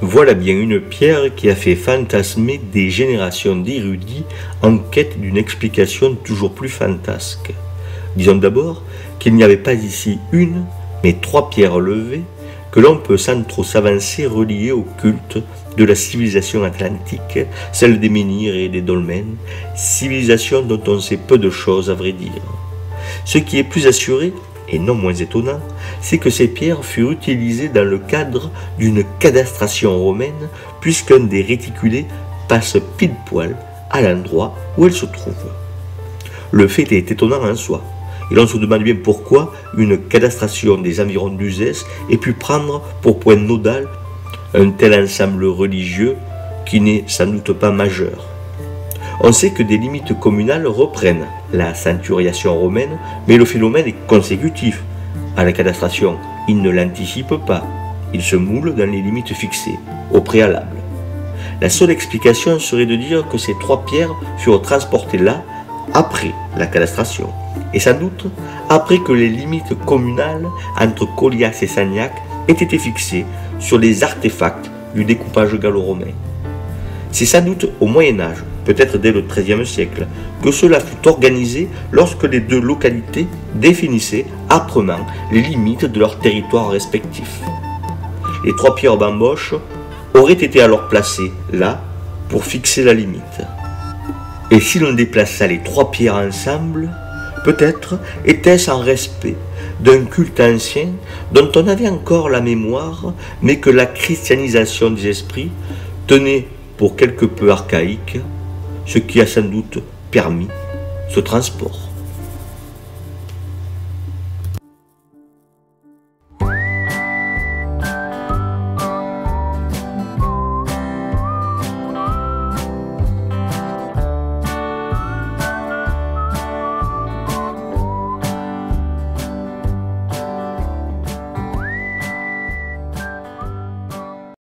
Voilà bien une pierre qui a fait fantasmer des générations d'érudits en quête d'une explication toujours plus fantasque. Disons d'abord qu'il n'y avait pas ici une, mais 3 pierres levées que l'on peut sans trop s'avancer relier au culte de la civilisation atlantique, celle des menhirs et des dolmens, civilisation dont on sait peu de choses à vrai dire. Ce qui est plus assuré, et non moins étonnant, c'est que ces pierres furent utilisées dans le cadre d'une cadastration romaine, puisqu'un des réticulés passe pile poil à l'endroit où elles se trouvent. Le fait est étonnant en soi, et l'on se demande bien pourquoi une cadastration des environs d'Uzès ait pu prendre pour point nodal un tel ensemble religieux qui n'est sans doute pas majeur. On sait que des limites communales reprennent la centuriation romaine, mais le phénomène est consécutif à la cadastration. Il ne l'anticipe pas, il se moule dans les limites fixées, au préalable. La seule explication serait de dire que ces 3 pierres furent transportées là après la cadastration, et sans doute après que les limites communales entre Colias et Sagnac aient été fixées sur les artefacts du découpage gallo-romain. C'est sans doute au Moyen-Âge, peut-être dès le XIIIe siècle, que cela fut organisé lorsque les 2 localités définissaient âprement les limites de leurs territoires respectifs. Les 3 pierres bamboches auraient été alors placées là pour fixer la limite. Et si l'on déplaça les 3 pierres ensemble, peut-être était-ce en respect d'un culte ancien dont on avait encore la mémoire, mais que la christianisation des esprits tenait pour quelque peu archaïque, ce qui a sans doute permis ce transport.